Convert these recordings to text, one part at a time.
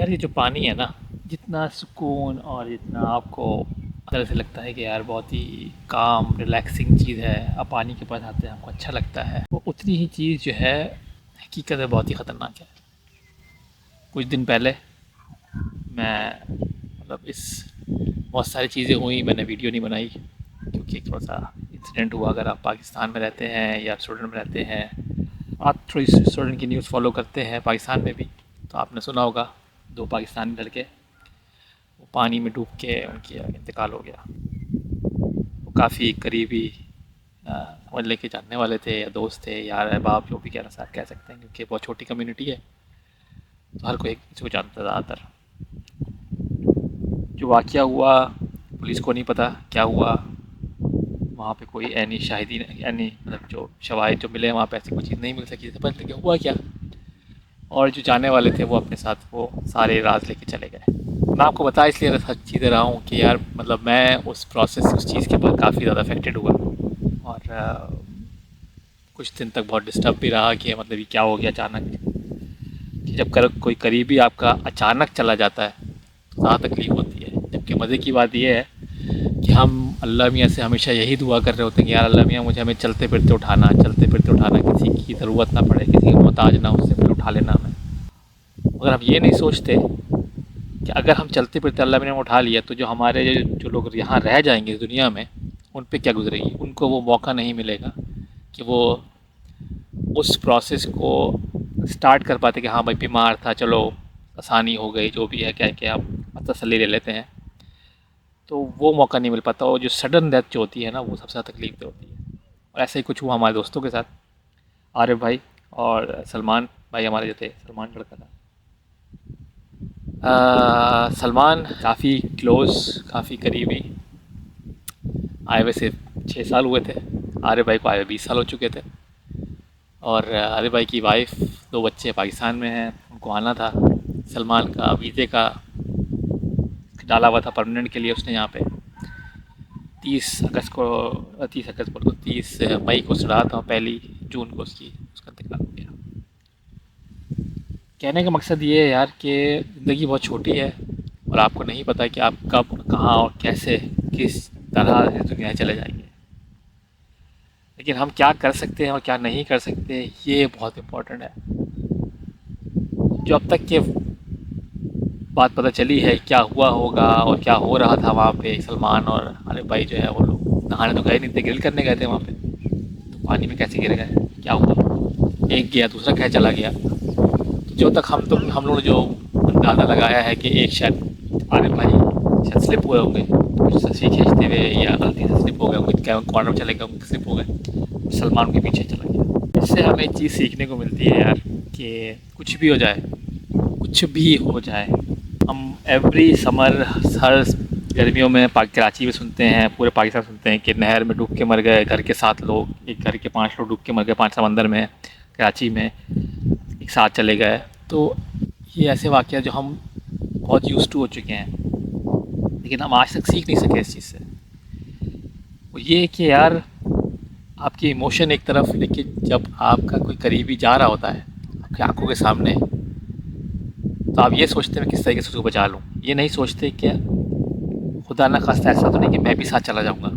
यार ये जो पानी है ना, जितना सुकून और जितना आपको अंदर से लगता है कि यार बहुत ही काम रिलैक्सिंग चीज़ है, अब पानी के पास आते हैं आपको अच्छा लगता है, वो उतनी ही चीज़ जो है हकीकत में बहुत ही ख़तरनाक है। कुछ दिन पहले मैं इस बहुत सारी चीज़ें हुई, मैंने वीडियो नहीं बनाई क्योंकि एक थोड़ा सा इंसिडेंट हुआ। अगर आप पाकिस्तान में रहते हैं या स्टूडेंट में रहते हैं, आप थोड़ी स्टूडेंट की न्यूज़ फॉलो करते हैं पाकिस्तान में भी, तो आपने सुना होगा दो पाकिस्तानी लड़के वो पानी में डूब के उनकी इंतकाल हो गया। वो काफ़ी करीबी समझ लेके जानने वाले थे या दोस्त थे, यार अहबाब जो भी कह सकते हैं, क्योंकि बहुत छोटी कम्युनिटी है तो हर कोई एक दूसरे को जानता है ज़्यादातर। जो वाक़या हुआ पुलिस को नहीं पता क्या हुआ, वहाँ पे कोई ऐनी शाहिदी यानी जो शवाहिद जो मिले वहाँ पे ऐसी कोई चीज़ नहीं मिल सकी, समझ लेके हुआ क्या। और जो जाने वाले थे वो अपने साथ वो सारे राज लेके चले गए। मैं आपको बता इसलिए हर चीज़ रहा हूँ कि यार मैं उस प्रोसेस उस चीज़ के बाद काफ़ी ज़्यादा अफेक्टेड हुआ और कुछ दिन तक बहुत डिस्टर्ब भी रहा कि ये क्या हो गया अचानक। कि जब कोई करीबी आपका अचानक चला जाता है तो ज़्यादा तकलीफ़ होती है। जबकि मज़े की बात यह है कि हम अल्लाह मियाँ से हमेशा यही दुआ कर रहे होते हैं कि यार अल्लाह मियाँ मुझे हमें चलते फिरते उठाना, किसी की ज़रूरत ना पड़े, किसी की मोहताज ना, उससे फिर उठा लेना हमें। मगर हम ये नहीं सोचते कि अगर हम चलते फिरते अल्लाह ने उठा लिया तो जो हमारे जो लोग यहाँ रह जाएंगे दुनिया में, उन पे क्या गुजरेगी। उनको वो मौका नहीं मिलेगा कि वो उस प्रोसेस को स्टार्ट कर पाते कि हाँ भाई बीमार था, चलो आसानी हो गई, जो भी है कह के आप तसल्ली ले लेते हैं, तो वो मौका नहीं मिल पाता। और जो सडन डेथ जो होती है ना, वो सबसे ज़्यादा तकलीफ दे होती है। और ऐसा ही कुछ हुआ हमारे दोस्तों के साथ, आरिफ भाई और सलमान भाई हमारे जो थे, सलमान लड़का था। सलमान काफ़ी क्लोज़, काफ़ी करीबी, आए हुए सिर्फ 6 साल हुए थे। आरिफ भाई को आए हुए 20 साल हो चुके थे। और आरिफ भाई की वाइफ, 2 बच्चे पाकिस्तान में हैं, उनको आना था। सलमान का वीज़े का डाला हुआ था परमानेंट के लिए, उसने यहाँ पे 30 मई को चढ़ा था, 1 जून को उसका इंतकाल हो गया। कहने का मकसद ये है यार कि ज़िंदगी बहुत छोटी है और आपको नहीं पता कि आप कब कहाँ और कैसे किस तरह इस दुनिया से चले जाएंगे। लेकिन हम क्या कर सकते हैं और क्या नहीं कर सकते, ये बहुत इम्पोर्टेंट है। जो अब तक के बात पता चली है क्या हुआ होगा और क्या हो रहा था वहाँ पे, सलमान और आरिफ भाई जो है वो लोग नहाने तो गए नहीं थे, ग्रिल करने गए थे वहाँ पे, तो पानी में कैसे गिर गए, क्या हुआ, एक गया दूसरा कहीं चला गया। तो जो तक हम लोगों ने जो अंदाज़ा लगाया है कि एक शायद आरिफ भाई शायद स्लिप हुए होंगे, कुछ रस्सी खींचते हुए या गलती से स्लिप हो गए होंगे, कॉर्नर में चले गए होंगे, स्लिप हो गए, सलमान के पीछे चला गया। इससे हमें एक चीज़ सीखने को मिलती है यार कि कुछ भी हो जाए, कुछ भी हो जाए, हम एवरी समर हर गर्मियों में कराची में सुनते हैं, पूरे पाकिस्तान सुनते हैं कि नहर में डूब के मर गए घर के 7 लोग, एक घर के 5 लोग डूब के मर गए, 5 समंदर में कराची में एक साथ चले गए। तो ये ऐसे वाक़या जो हम बहुत यूज़ टू हो चुके हैं, लेकिन हम आज तक सीख नहीं सके इस चीज़ से। वो ये कि यार आपकी इमोशन एक तरफ, लेकिन जब आपका कोई करीबी जा रहा होता है आपकी आंखों के सामने, तो आप ये सोचते हैं किस तरीके से उसको बचा लूँ। ये नहीं सोचते कि खुदा ना खास्ता ऐसा तो नहीं कि मैं भी साथ चला जाऊँगा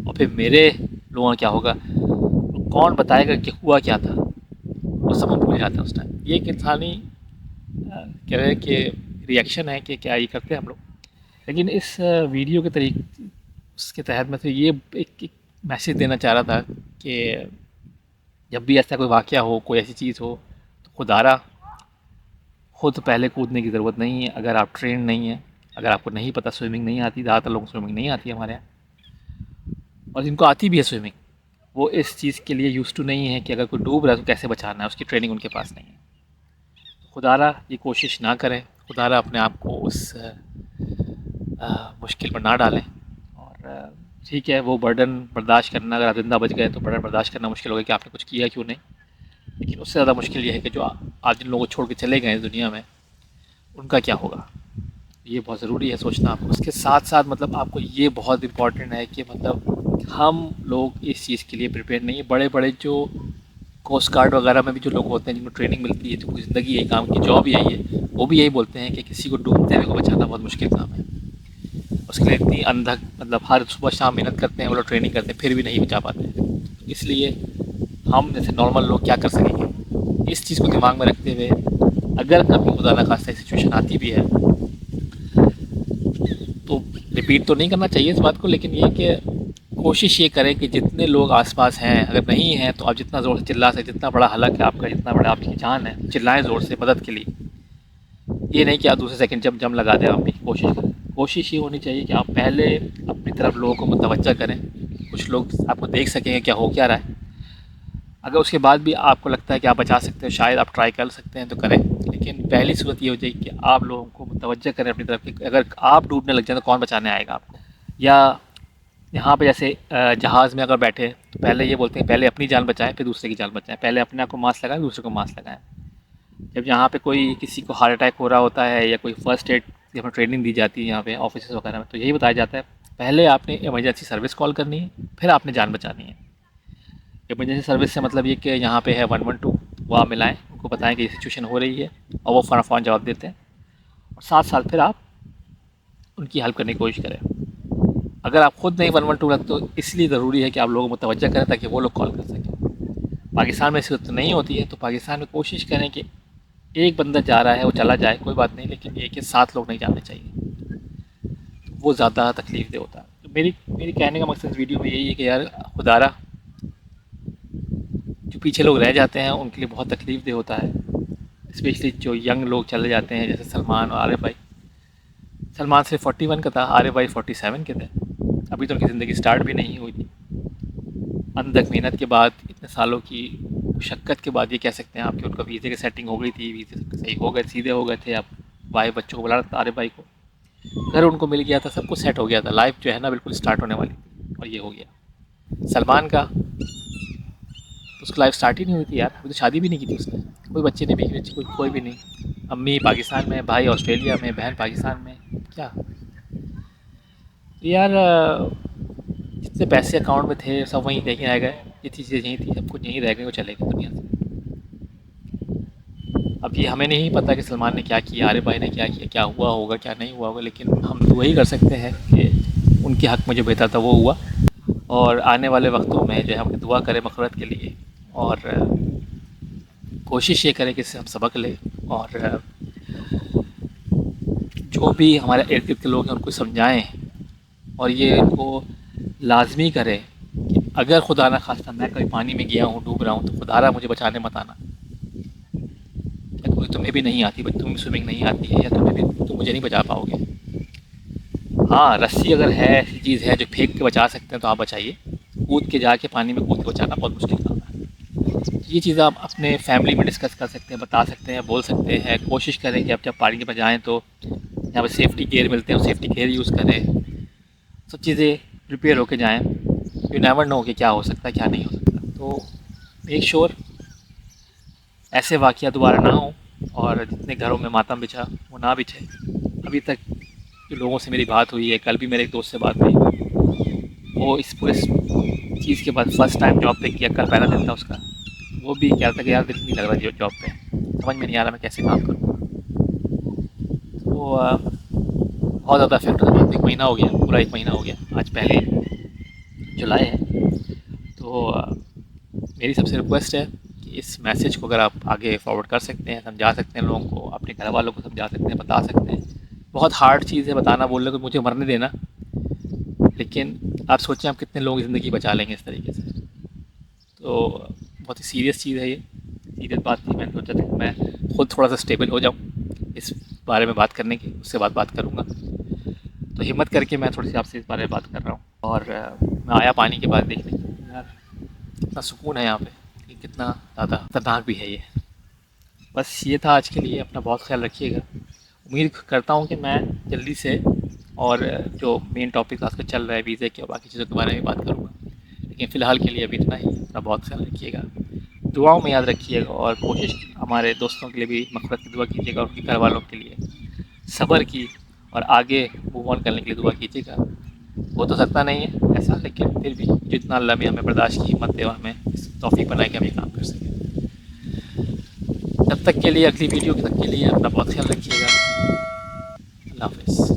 और फिर मेरे लोगों का क्या होगा, कौन बताएगा कि हुआ क्या था। वो सब हम भूल जाते हैं उस टाइम। ये एक इंसानी कह रहे हैं कि रिएक्शन है कि क्या ये करते हैं हम लोग। लेकिन इस वीडियो के तरीके उसके तहत मैं तो ये एक मैसेज देना चाह रहा था कि जब भी ऐसा कोई वाक़या हो, कोई ऐसी चीज़ हो, तो खुदारा खुद पहले कूदने की ज़रूरत नहीं है। अगर आप ट्रेन नहीं हैं, अगर आपको नहीं पता, स्विमिंग नहीं आती, ज़्यादातर लोगों को स्विमिंग नहीं आती है हमारे यहाँ, और जिनको आती भी है स्विमिंग, वो इस चीज़ के लिए यूज़ टू नहीं है कि अगर कोई डूब रहा है तो कैसे बचाना है, उसकी ट्रेनिंग उनके पास नहीं है। तो खुदारा ये कोशिश ना करें, खुदारा अपने आप को उस मुश्किल में ना डालें। और ठीक है, वो बर्डन बर्दाश्त करना, अगर आप ज़िंदा बच गए तो बर्डन बर्दाश्त करना मुश्किल होगा कि आपने कुछ किया क्यों नहीं। लेकिन उससे ज़्यादा मुश्किल ये है कि जो आज जिन लोगों को छोड़ के चले गए इस दुनिया में, उनका क्या होगा। ये बहुत ज़रूरी है सोचना। उसके साथ साथ आपको ये बहुत इम्पॉर्टेंट है कि हम लोग इस चीज़ के लिए प्रिपेयर नहीं है। बड़े बड़े जो कोस्ट गार्ड वगैरह में भी जो लोग होते हैं जिनको ट्रेनिंग मिलती है, जो पूरी ज़िंदगी यही काम की जॉब यही है, वो भी यही बोलते हैं कि किसी को डूबते हुए को बचाना बहुत मुश्किल काम है। उसके लिए इतनी अंधक मतलब हर सुबह शाम मेहनत करते हैं, वो लोग ट्रेनिंग करते हैं, फिर भी नहीं बचा पाते हैं। इसलिए हम जैसे नॉर्मल लोग क्या कर सकेंगे, इस चीज़ को दिमाग में रखते हुए अगर कभी खुदा न खास्ता सिचुएशन आती भी है तो रिपीट तो नहीं करना चाहिए इस बात को, लेकिन ये कि कोशिश ये करें कि जितने लोग आसपास हैं, अगर नहीं हैं तो आप जितना ज़ोर से चिल्ला सकते, जितना बड़ा हलक है आपका, जितना बड़ा आपकी जान है, चिल्लाएं ज़ोर से मदद के लिए। ये नहीं कि आप दूसरे सेकंड जब जम लगा दें, आप भी कोशिश करें। कोशिश ये होनी चाहिए कि आप पहले अपनी तरफ लोगों को मुतवज्जा करें, कुछ लोग आपको देख सकेंगे क्या हो क्या रहा है। अगर उसके बाद भी आपको लगता है कि आप बचा सकते हो, शायद आप ट्राई कर सकते हैं तो करें, लेकिन पहली सूरत ये हो जाएगी कि आप लोगों को मुतवज्जा करें अपनी तरफ कि अगर आप डूबने लग जाए तो कौन बचाने आएगा आपको। या यहाँ पे जैसे जहाज़ में अगर बैठे तो पहले ये बोलते हैं पहले अपनी जान बचाएं फिर दूसरे की जान बचाएं, पहले अपने आप को मास्क लगाएं दूसरे को मास्क लगाएं। जब यहाँ पे कोई किसी को हार्ट अटैक हो रहा होता है या कोई फर्स्ट एड की हमें ट्रेनिंग दी जाती है यहाँ पे ऑफिस वगैरह में, तो यही बताया जाता है पहले आपने इमरजेंसी सर्विस कॉल करनी है, फिर आपने जान बचानी है। इमरजेंसी सर्विस से मतलब ये कि यहाँ पे है 112, वो आप मिलाएं, उनको बताएं कि ये सिचुएशन हो रही है और वो फ़ौरन जवाब देते हैं, और साथ साथ फिर आप उनकी हेल्प करने की कोशिश करें। अगर आप खुद नहीं 112 रखते तो इसलिए ज़रूरी है कि आप लोगों को मुतवज्जा करें ताकि वो लोग कॉल कर सकें। पाकिस्तान में सूरत नहीं होती है तो पाकिस्तान में कोशिश करें कि एक बंदा जा रहा है वो चला जाए, कोई बात नहीं, लेकिन ये कि 7 लोग नहीं जाने चाहिए, वो ज़्यादा तकलीफ दे होता है। तो मेरी कहने का मकसद वीडियो में यही है कि यार खुदारा जो पीछे लोग रह जाते हैं उनके लिए बहुत तकलीफ दे होता है, स्पेशली जो यंग लोग चले जाते हैं जैसे सलमान और आरिफ भाई। सलमान सिर्फ 41 का था, आरिफ भाई 47 के थे, अभी तो उनकी ज़िंदगी स्टार्ट भी नहीं हुई थी। अनथक मेहनत के बाद, इतने सालों की मुशक्क़त के बाद ये कह सकते हैं आप कि उनका वीज़े की सेटिंग हो गई थी, वीज़े सही हो गए, सीधे हो गए थे। अब भाई बच्चों को बुला रहा था, आरिफ भाई को घर उनको मिल गया था, सब कुछ सेट हो गया था, लाइफ जो है ना बिल्कुल स्टार्ट होने वाली थी, और ये हो गया। सलमान का तो उसकी लाइफ स्टार्ट ही नहीं हुई थी यार, अभी तो शादी भी नहीं की थी उसने, कोई बच्चे नहीं, बीवी बच्चे कोई भी नहीं, अम्मी पाकिस्तान में, भाई ऑस्ट्रेलिया में, बहन पाकिस्तान में, क्या तो यार जितने पैसे अकाउंट में थे सब वहीं लेके रह गए, ये चीज़ें यहीं थी, सब कुछ यहीं रह गए, वो चले गए दुनिया से। अब ये हमें नहीं पता कि सलमान ने क्या किया, आरिफ भाई ने क्या किया, क्या हुआ होगा क्या नहीं हुआ होगा, लेकिन हम तो वही कर सकते हैं कि उनके हक़ में जो बेहतर था वो हुआ, और आने वाले वक्तों में जो है हम दुआ करें मग़फ़िरत के लिए, और कोशिश ये करें कि इससे हम सबक लें, और जो भी हमारे इर्द गिर्द के लोग हैं उनको समझाएं, और ये उनको लाजमी करें कि अगर खुदा ना खास्ता मैं कभी पानी में गया हूँ, डूब रहा हूँ, तो खुदारा मुझे बचाने मत आना। या कोई तुम्हें भी नहीं आती, तुम्हें स्विमिंग नहीं आती है, या तुम मुझे नहीं बचा पाओगे। हाँ, रस्सी अगर है, ऐसी चीज़ है जो फेंक के बचा सकते हैं तो आप बचाइए, कूद के जाके पानी में कूद के बचाना बहुत मुश्किल काम है। ये चीज़ आप अपने फैमिली में डिस्कस कर सकते हैं, बता सकते हैं, बोल सकते हैं। कोशिश करें कि आप जब पानी में जाएँ तो यहाँ पर सेफ्टी गेयर मिलते हैं, सेफ्टी गेयर यूज़ करें, सब चीज़ें प्रिपेयर होके जाएँ। यू नेवर नो कि क्या हो सकता है क्या नहीं हो सकता, तो मेक श्योर ऐसे वाक़या दोबारा ना हो, और जितने घरों में मातम बिछा वो ना बिछे। अभी तक जो लोगों से मेरी बात हुई है, कल भी मेरे एक दोस्त से बात हुई, वो इस पूरे चीज़ के बाद फर्स्ट टाइम जॉब पे किया, कल पहला दिन था उसका, वो भी कह रहा था कि यार दिल नहीं लग रहा जॉब पे, समझ में नहीं आ रहा मैं कैसे काम करूँ। तो बहुत ज़्यादा इफेक्ट हुआ, 1 महीना हो गया, पूरा 1 महीना हो गया, आज पहली जुलाई है। तो मेरी सबसे रिक्वेस्ट है कि इस मैसेज को अगर आप आगे फॉरवर्ड कर सकते हैं, समझा सकते हैं लोगों को, अपने घर वालों को समझा सकते हैं, बता सकते हैं। बहुत हार्ड चीज़ है बताना, बोलने को, मुझे मरने देना, लेकिन आप सोचें आप कितने लोगों की ज़िंदगी बचा लेंगे इस तरीके से। तो बहुत ही सीरियस चीज़ है ये, सीरियस बात थी। मैंने सोचा था कि मैं खुद थोड़ा सा स्टेबल हो जाऊँ इस बारे में बात करने की, उसके बाद बात करूँगा। तो हिम्मत करके मैं थोड़ी सी आपसे इस बारे में बात कर रहा हूँ, और मैं आया पानी के बाद देखने की, यार कितना सुकून है यहाँ पे, लेकिन कितना ज़्यादा खतरनाक भी है ये। बस ये था आज के लिए, अपना बहुत ख्याल रखिएगा। उम्मीद करता हूँ कि मैं जल्दी से, और जो मेन टॉपिक आजकल चल रहा है वीज़े के और बाकी चीज़ों के बारे में बात करूँगा, लेकिन फ़िलहाल के लिए अभी इतना ही। अपना बहुत ख्याल रखिएगा, दुआओं में याद रखिएगा, और कोशिश हमारे दोस्तों के लिए भी मग़फ़िरत की दुआ कीजिएगा, उनके घर वालों के लिए सब्र की, और आगे मूव ऑन करने के लिए दुआ कीजिएगा। हो तो सकता नहीं है ऐसा, लेकिन फिर भी जितना अल्लाह ने हमें बर्दाश्त की हिम्मत दे, हमें तौफ़ीक बनाए कि हम ये काम कर सकें। तब तक के लिए, अगली वीडियो तक के लिए अपना बहुत ख्याल रखिएगा। अल्लाह हाफ़िज़।